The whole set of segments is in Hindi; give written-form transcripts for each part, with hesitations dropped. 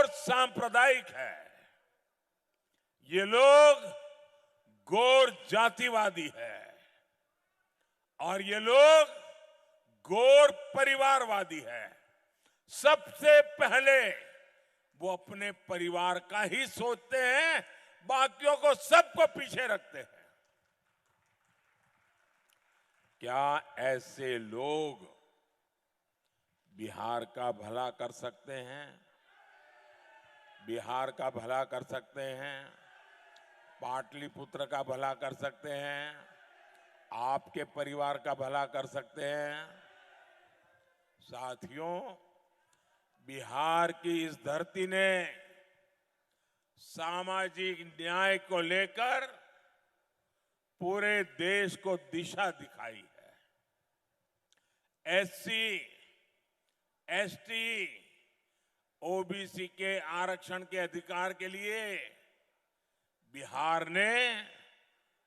घोर सांप्रदायिक है। ये लोग घोर जातिवादी है और ये लोग घोर परिवारवादी है। सबसे पहले वो अपने परिवार का ही सोचते हैं, बाकियों को सबको पीछे रखते हैं। क्या ऐसे लोग बिहार का भला कर सकते हैं? बिहार का भला कर सकते हैं? पाटलिपुत्र का भला कर सकते हैं? आपके परिवार का भला कर सकते हैं? साथियों, बिहार की इस धरती ने सामाजिक न्याय को लेकर पूरे देश को दिशा दिखाई है। एससी, एसटी, ओबीसी के आरक्षण के अधिकार के लिए बिहार ने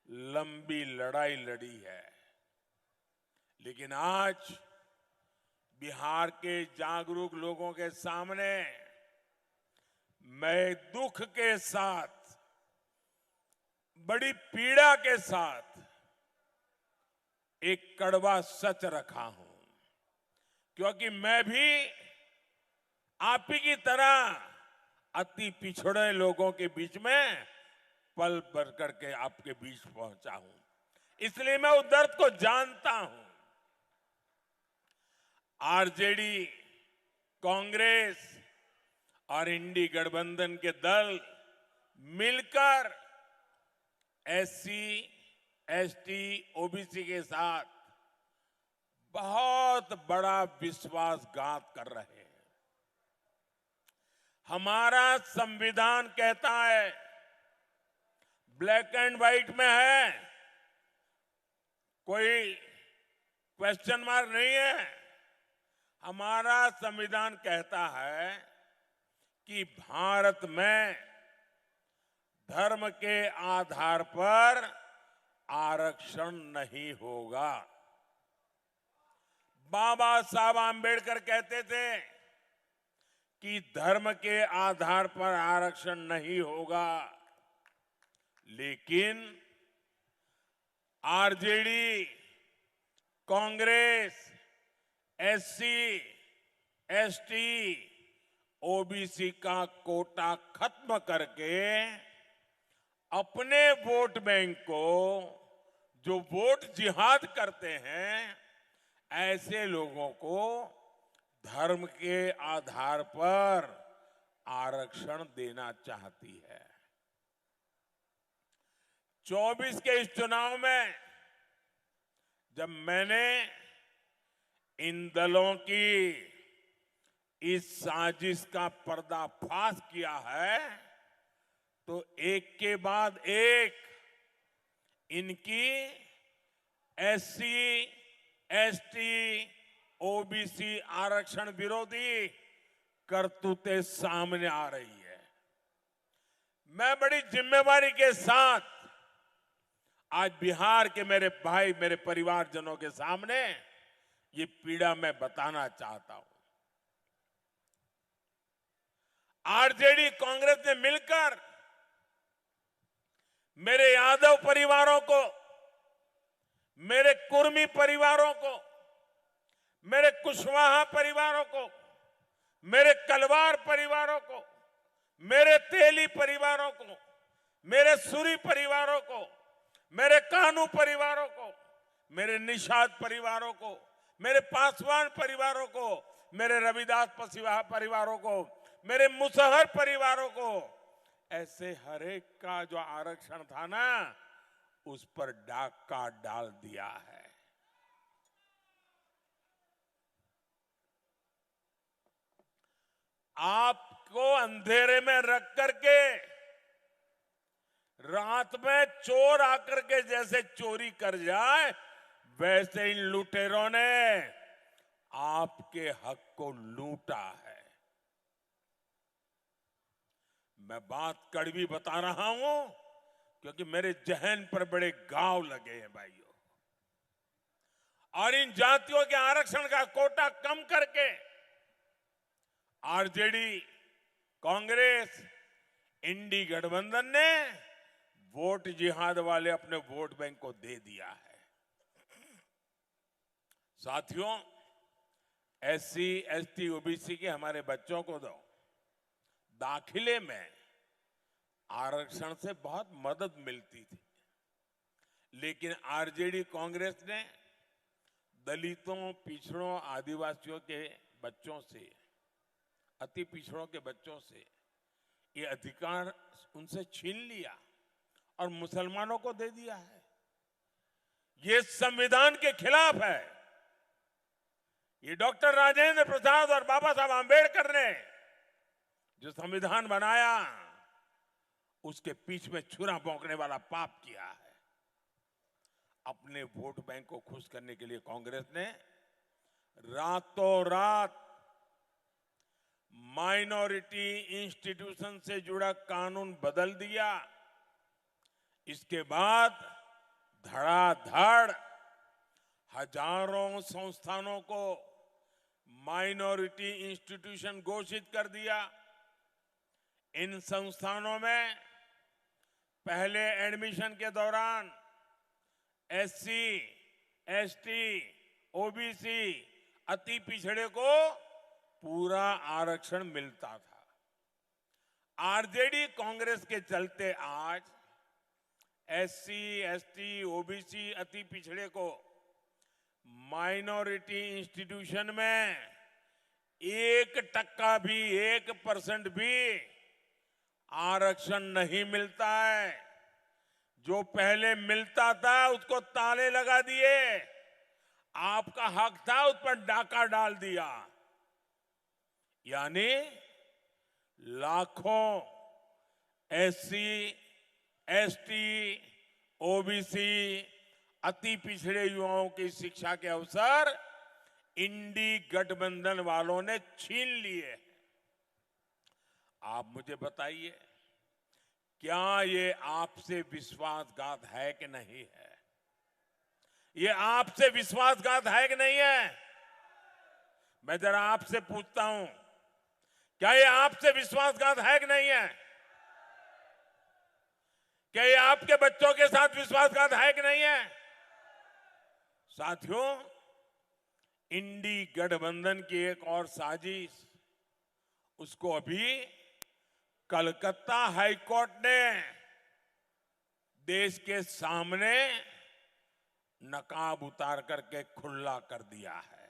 लंबी लड़ाई लड़ी है। लेकिन आज बिहार के जागरूक लोगों के सामने मैं दुख के साथ, बड़ी पीड़ा के साथ एक कड़वा सच रखा हूं, क्योंकि मैं भी आप ही की तरह अति पिछड़े लोगों के बीच में पल भर करके आपके बीच पहुंचा हूं। इसलिए मैं उस दर्द को जानता हूं। आरजेडी, कांग्रेस और इंडी गठबंधन के दल मिलकर एससी, एसटी, ओबीसी के साथ बहुत बड़ा विश्वासघात कर रहे हैं। हमारा संविधान कहता है, ब्लैक एंड व्हाइट में है, कोई क्वेश्चन मार्क नहीं है। हमारा संविधान कहता है कि भारत में धर्म के आधार पर आरक्षण नहीं होगा। बाबा साहब आंबेडकर कहते थे कि धर्म के आधार पर आरक्षण नहीं होगा, लेकिन RJD, Congress, SC, ST, OBC का कोटा खत्म करके अपने वोट बैंक को, जो वोट जिहाद करते हैं, ऐसे लोगों को धर्म के आधार पर आरक्षण देना चाहती है। 24 के इस चुनाव में जब मैंने इन दलों की इस साजिश का पर्दाफाश किया है, तो एक के बाद एक इनकी एससी, एसटी, ओबीसी आरक्षण विरोधी करतूतें सामने आ रही है। मैं बड़ी जिम्मेवारी के साथ आज बिहार के मेरे भाई, मेरे परिवारजनों के सामने ये पीड़ा मैं बताना चाहता हूं। आरजेडी, कांग्रेस ने मिलकर मेरे यादव परिवारों को, मेरे कुर्मी परिवारों को, मेरे कुशवाहा परिवारों को, मेरे कलवार परिवारों को, मेरे तेली परिवारों को, मेरे सूरी परिवारों को, मेरे कानू परिवारों को, मेरे निषाद परिवारों को, मेरे पासवान परिवारों को, मेरे रविदास पसीवाहा परिवारों को, मेरे मुसहर परिवारों को, ऐसे हर एक का जो आरक्षण था ना, उस पर डाका डाल दिया है। आपको अंधेरे में रख करके रात में चोर आकर के जैसे चोरी कर जाए, वैसे इन लुटेरों ने आपके हक को लूटा है। मैं बात कड़वी बता रहा हूं क्योंकि मेरे जहन पर बड़े घाव लगे हैं भाइयों। और इन जातियों के आरक्षण का कोटा कम करके आरजेडी, कांग्रेस इंडी गठबंधन ने वोट जिहाद वाले अपने वोट बैंक को दे दिया है। साथियों, एससी, एसटी, ओबीसी के हमारे बच्चों को तो दाखिले में आरक्षण से बहुत मदद मिलती थी, लेकिन आरजेडी कांग्रेस ने दलितों, पिछड़ों, आदिवासियों के बच्चों से, अति पिछड़ों के बच्चों से ये अधिकार उनसे छीन लिया और मुसलमानों को दे दिया है। ये संविधान के खिलाफ है। ये डॉक्टर राजेंद्र प्रसाद और बाबा साहब आंबेडकर ने जो संविधान बनाया, उसके पीछे में छुरा भोंकने वाला पाप किया है। अपने वोट बैंक को खुश करने के लिए कांग्रेस ने रातों रात माइनॉरिटी इंस्टीट्यूशन से जुड़ा कानून बदल दिया। इसके बाद धड़ाधड़ हजारों संस्थानों को माइनॉरिटी इंस्टीट्यूशन घोषित कर दिया। इन संस्थानों में पहले एडमिशन के दौरान एससी, एसटी, ओबीसी, अति पिछड़े को पूरा आरक्षण मिलता था। आरजेडी कांग्रेस के चलते आज एससी, एसटी, ओबीसी, अति पिछड़े को माइनॉरिटी इंस्टीट्यूशन में 1% भी, 1% भी आरक्षण नहीं मिलता है। जो पहले मिलता था उसको ताले लगा दिए, आपका हक था उस पर डाका डाल दिया। यानी लाखों एससी, एसटी, ओबीसी, अति पिछड़े युवाओं की शिक्षा के अवसर इंडी गठबंधन वालों ने छीन लिए। आप मुझे बताइए, क्या ये आपसे विश्वासघात है कि नहीं है? ये आपसे विश्वासघात है कि नहीं है? मैं जरा आपसे पूछता हूं, क्या ये आपसे विश्वासघात है कि नहीं है? क्या ये आपके बच्चों के साथ विश्वासघात है कि नहीं है? साथियों, इंडी गठबंधन की एक और साजिश, उसको अभी कलकत्ता हाईकोर्ट ने देश के सामने नकाब उतार करके खुला कर दिया है।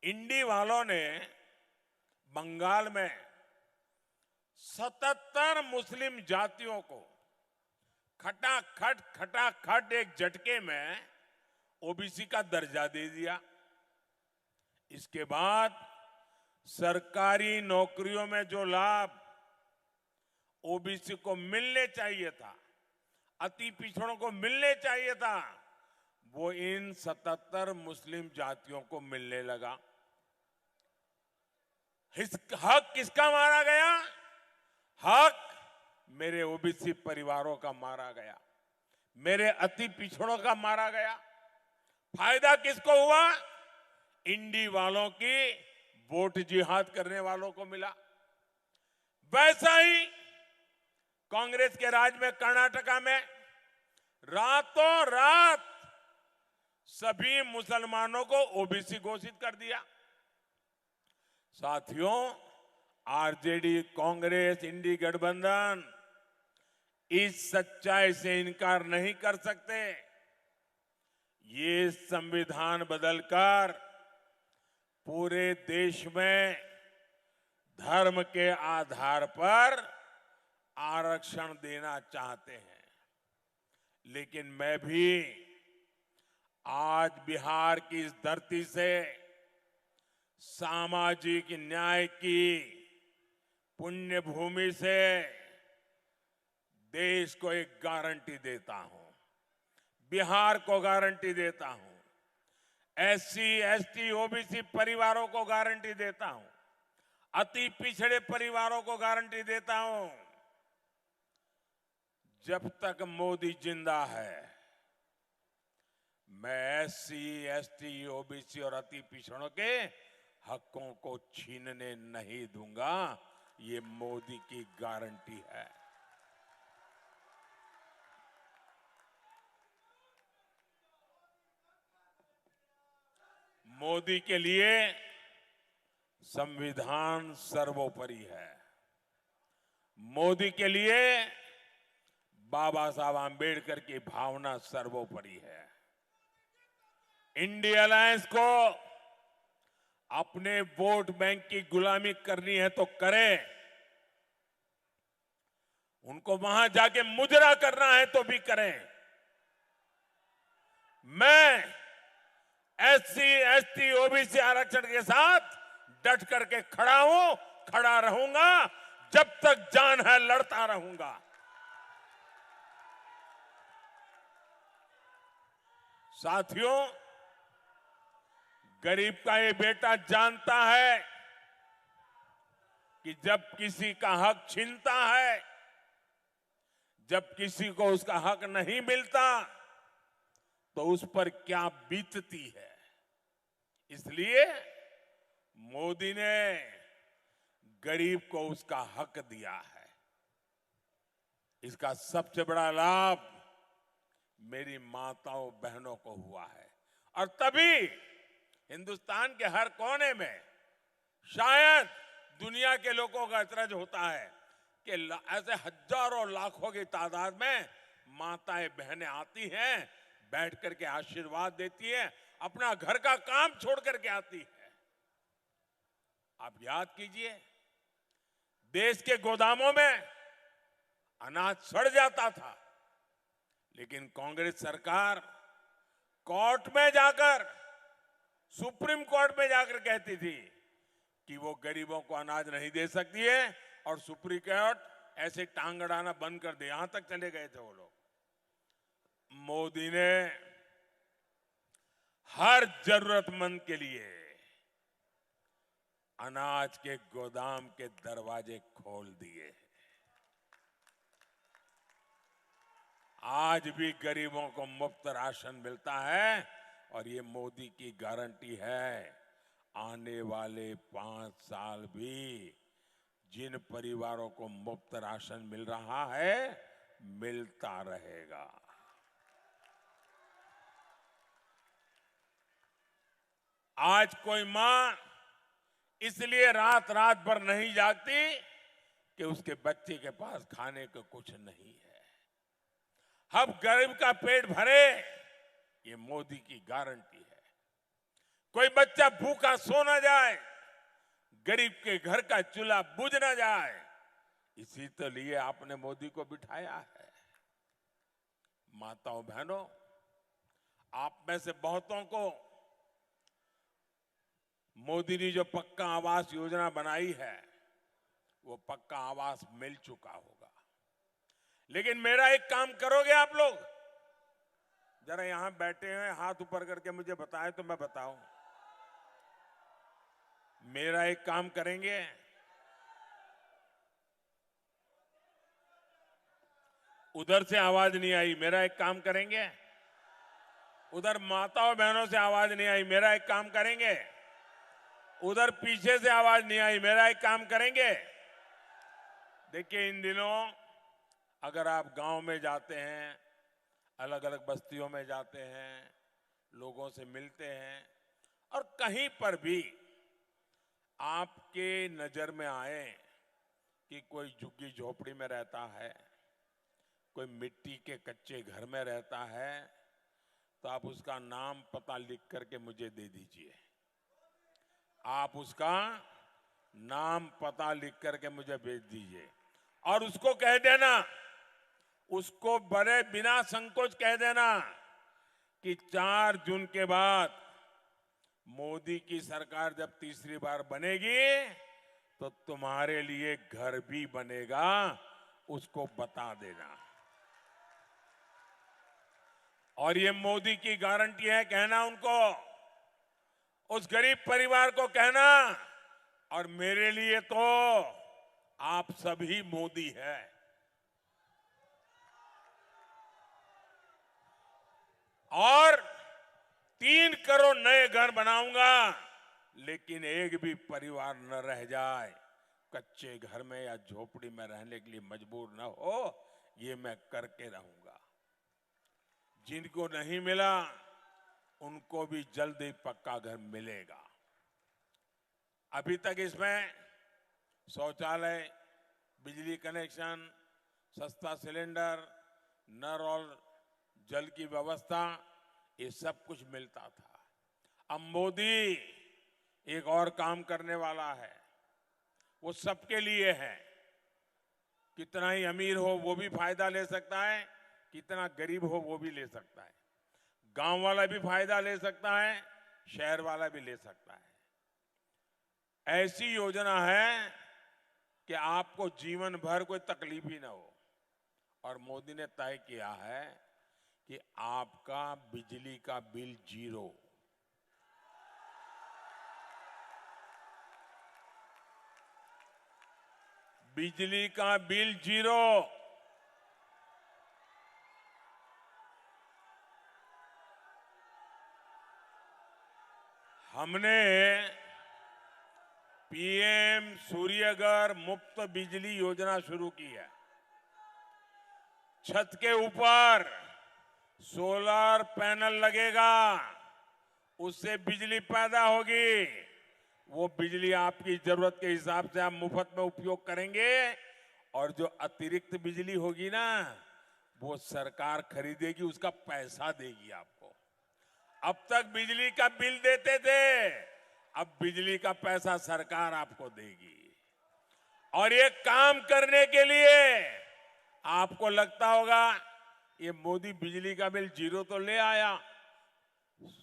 इंडी वालों ने बंगाल में 77 मुस्लिम जातियों को खटाखट एक झटके में ओबीसी का दर्जा दे दिया। इसके बाद सरकारी नौकरियों में जो लाभ ओबीसी को मिलने चाहिए था, अति पिछड़ों को मिलने चाहिए था, वो इन 77 मुस्लिम जातियों को मिलने लगा। हक किसका मारा गया? हक मेरे ओबीसी परिवारों का मारा गया, मेरे अति पिछड़ों का मारा गया। फायदा किसको हुआ? इंडी वालों की वोट जिहाद करने वालों को मिला। वैसा ही कांग्रेस के राज में कर्नाटका में रातों रात सभी मुसलमानों को ओबीसी घोषित कर दिया। साथियों, आरजेडी, कांग्रेस, इंडी गठबंधन इस सच्चाई से इनकार नहीं कर सकते। ये संविधान बदलकर पूरे देश में धर्म के आधार पर आरक्षण देना चाहते हैं, लेकिन मैं भी आज बिहार की इस धरती से सामाजिक न्याय की पुण्य भूमि से देश को एक गारंटी देता हूं, बिहार को गारंटी देता हूं, एससी, एसटी, ओबीसी परिवारों को गारंटी देता हूं, अति पिछड़े परिवारों को गारंटी देता हूं, जब तक मोदी जिंदा है मैं एससी, एसटी, ओबीसी और अति पिछड़ों के हकों को छीनने नहीं दूंगा। ये मोदी की गारंटी है। मोदी के लिए संविधान सर्वोपरि है। मोदी के लिए बाबा साहब आंबेडकर की भावना सर्वोपरि है। इंडिया अलायंस को अपने वोट बैंक की गुलामी करनी है तो करें, उनको वहां जाके मुजरा करना है तो भी करें। मैं एससी, एसटी, ओबीसी आरक्षण के साथ डट करके खड़ा हूं, खड़ा रहूंगा, जब तक जान है लड़ता रहूंगा। साथियों, गरीब का ये बेटा जानता है कि जब किसी का हक छीनता है, जब किसी को उसका हक नहीं मिलता, तो उस पर क्या बीतती है। इसलिए मोदी ने गरीब को उसका हक दिया है। इसका सबसे बड़ा लाभ मेरी माताओं बहनों को हुआ है। और तभी हिंदुस्तान के हर कोने में शायद दुनिया के लोगों का एतराज होता है कि ऐसे हजारों लाखों की तादाद में माताएं बहनें आती हैं, बैठ करके आशीर्वाद देती हैं, अपना घर का काम छोड़ करके आती है। आप याद कीजिए, देश के गोदामों में अनाज सड़ जाता था, लेकिन कांग्रेस सरकार कोर्ट में जाकर, सुप्रीम कोर्ट में जाकर कहती थी कि वो गरीबों को अनाज नहीं दे सकती है, और सुप्रीम कोर्ट ऐसे टांग अड़ाना बंद कर दे। यहां तक चले गए थे वो लोग। मोदी ने हर जरूरतमंद के लिए अनाज के गोदाम के दरवाजे खोल दिए। आज भी गरीबों को मुफ्त राशन मिलता है, और ये मोदी की गारंटी है। आने वाले 5 साल भी जिन परिवारों को मुफ्त राशन मिल रहा है, मिलता रहेगा। आज कोई मां इसलिए रात रात भर नहीं जागती कि उसके बच्चे के पास खाने को कुछ नहीं है। अब गरीब का पेट भरे, ये मोदी की गारंटी है। कोई बच्चा भूखा सो ना जाए, गरीब के घर का चूल्हा बुझ ना जाए, इसी तो लिए आपने मोदी को बिठाया है। माताओं बहनों, आप में से बहुतों को मोदी ने जो पक्का आवास योजना बनाई है, वो पक्का आवास मिल चुका होगा। लेकिन मेरा एक काम करोगे आप लोग? जरा यहां बैठे हैं, हाथ ऊपर करके मुझे बताएं तो मैं बताऊं। मेरा एक काम करेंगे? उधर से आवाज नहीं आई, मेरा एक काम करेंगे? उधर माताओं बहनों से आवाज नहीं आई, मेरा एक काम करेंगे? उधर पीछे से आवाज नहीं आई, मेरा एक काम करेंगे? देखिए, इन दिनों अगर आप गांव में जाते हैं, अलग अलग बस्तियों में जाते हैं, लोगों से मिलते हैं, और कहीं पर भी आपके नजर में आए कि कोई झुग्गी झोपड़ी में रहता है, कोई मिट्टी के कच्चे घर में रहता है, तो आप उसका नाम पता लिख करके मुझे दे दीजिए। आप उसका नाम पता लिख करके मुझे भेज दीजिए, और उसको कह देना, उसको बड़े बिना संकोच कह देना कि 4 जून के बाद मोदी की सरकार जब तीसरी बार बनेगी, तो तुम्हारे लिए घर भी बनेगा, उसको बता देना। और ये मोदी की गारंटी है, कहना उनको, उस गरीब परिवार को कहना, और मेरे लिए तो आप सभी मोदी हैं। और 3 करोड़ नए घर बनाऊंगा, लेकिन एक भी परिवार न रह जाए, कच्चे घर में या झोपड़ी में रहने के लिए मजबूर न हो, ये मैं करके रहूंगा। जिनको नहीं मिला उनको भी जल्द ही पक्का घर मिलेगा। अभी तक इसमें शौचालय, बिजली कनेक्शन, सस्ता सिलेंडर, नल और जल की व्यवस्था, ये सब कुछ मिलता था। अब मोदी एक और काम करने वाला है, वो सबके लिए है। कितना ही अमीर हो वो भी फायदा ले सकता है, कितना गरीब हो वो भी ले सकता है। गांव वाला भी फायदा ले सकता है, शहर वाला भी ले सकता है। ऐसी योजना है कि आपको जीवन भर कोई तकलीफ ही ना हो। और मोदी ने तय किया है कि आपका बिजली का बिल 0। बिजली का बिल 0। हमने पीएम सूर्यघर मुफ्त बिजली योजना शुरू की है। छत के ऊपर सोलर पैनल लगेगा, उससे बिजली पैदा होगी। वो बिजली आपकी जरूरत के हिसाब से आप मुफ्त में उपयोग करेंगे, और जो अतिरिक्त बिजली होगी ना, वो सरकार खरीदेगी, उसका पैसा देगी आपको। अब तक बिजली का बिल देते थे, अब बिजली का पैसा सरकार आपको देगी। और ये काम करने के लिए आपको लगता होगा ये मोदी बिजली का बिल 0 तो ले आया,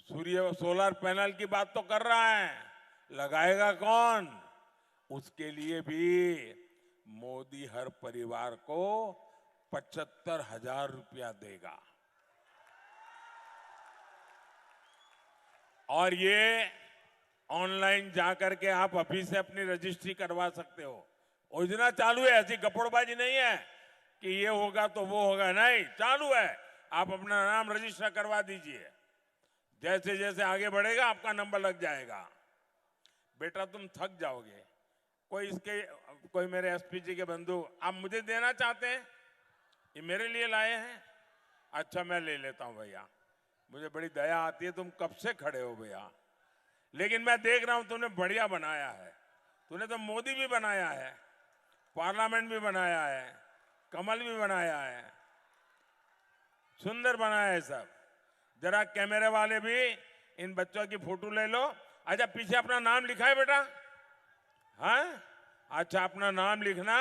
सोलर पैनल की बात तो कर रहा है, लगाएगा कौन? उसके लिए भी मोदी हर परिवार को 75,000 रुपया देगा। और ये ऑनलाइन जाकर के आप अभी से अपनी रजिस्ट्री करवा सकते हो। योजना चालू है, ऐसी गपड़बाजी नहीं है कि ये होगा तो वो होगा, नहीं, चालू है। आप अपना नाम रजिस्टर करवा दीजिए, जैसे जैसे आगे बढ़ेगा आपका नंबर लग जाएगा। बेटा तुम थक जाओगे। कोई मेरे एसपी जी के बंधु आप मुझे देना चाहते हैं, ये मेरे लिए लाए हैं। अच्छा मैं ले लेता हूं भैया, मुझे बड़ी दया आती है, तुम कब से खड़े हो भैया। लेकिन मैं देख रहा हूं तुमने बढ़िया बनाया है। तूने तो मोदी भी बनाया है, पार्लियामेंट भी बनाया है, कमल भी बनाया है, सुंदर बनाया है सब। जरा कैमरे वाले भी इन बच्चों की फोटो ले लो। अच्छा पीछे अपना नाम लिखा है बेटा? हाँ, अच्छा अपना नाम लिखना,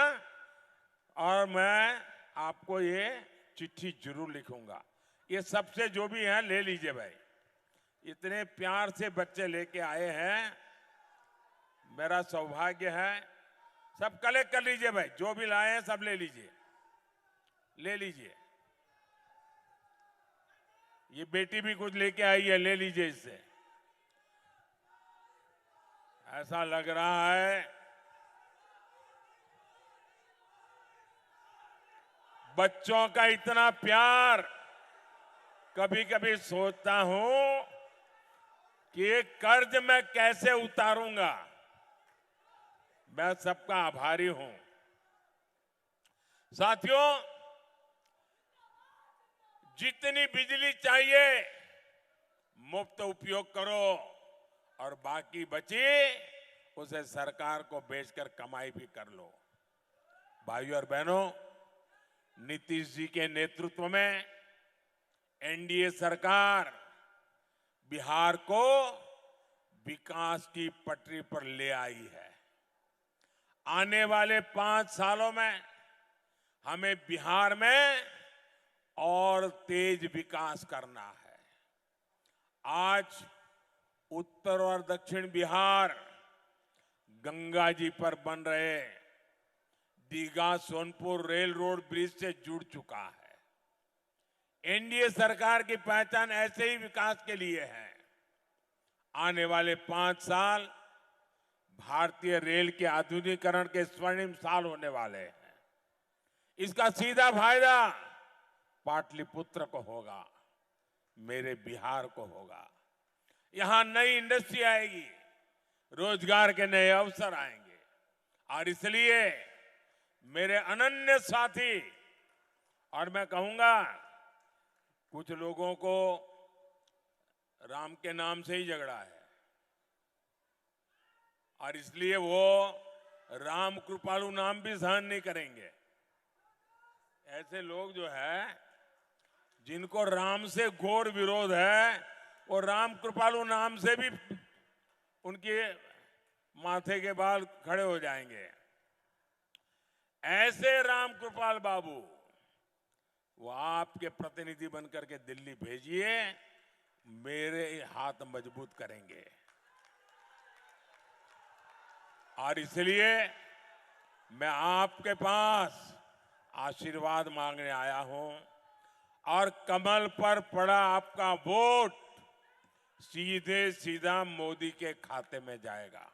और मैं आपको ये चिट्ठी जरूर लिखूंगा। ये सबसे जो भी है ले लीजिए भाई, इतने प्यार से बच्चे लेके आए हैं, मेरा सौभाग्य है। सब कलेक्ट कर लीजिए भाई, जो भी लाए हैं सब ले लीजिए, ले लीजिए। ये बेटी भी कुछ लेके आई है, ले लीजिए इससे। ऐसा लग रहा है बच्चों का इतना प्यार। कभी कभी सोचता हूं कि ये कर्ज मैं कैसे उतारूंगा। मैं सबका आभारी हूं। साथियों, जितनी बिजली चाहिए मुफ्त उपयोग करो, और बाकी बची उसे सरकार को बेचकर कमाई भी कर लो। भाइयों और बहनों, नीतीश जी के नेतृत्व में एनडीए सरकार बिहार को विकास की पटरी पर ले आई है। आने वाले 5 सालों में हमें बिहार में और तेज विकास करना है। आज उत्तर और दक्षिण बिहार गंगा जी पर बन रहे Digha Sonpur rail road bridge से जुड़ चुका है। एनडीए सरकार की पहचान ऐसे ही विकास के लिए है। आने वाले 5 साल भारतीय रेल के आधुनिकीकरण के स्वर्णिम साल होने वाले हैं। इसका सीधा फायदा पाटलिपुत्र को होगा, मेरे बिहार को होगा। यहां नई इंडस्ट्री आएगी, रोजगार के नए अवसर आएंगे, और इसलिए मेरे अनन्य साथी, और मैं कहूंगा कुछ लोगों को राम के नाम से ही झगड़ा है और इसलिए वो राम कृपालु नाम भी सहन नहीं करेंगे। ऐसे लोग जो है जिनको राम से घोर विरोध है, वो राम कृपालु नाम से भी उनके माथे के बाल खड़े हो जाएंगे। ऐसे राम कृपाल बाबू वो आपके प्रतिनिधि बनकर के दिल्ली भेजिए, मेरे हाथ मजबूत करेंगे। और इसलिए मैं आपके पास आशीर्वाद मांगने आया हूं और कमल पर पड़ा आपका वोट सीधे सीधा मोदी के खाते में जाएगा।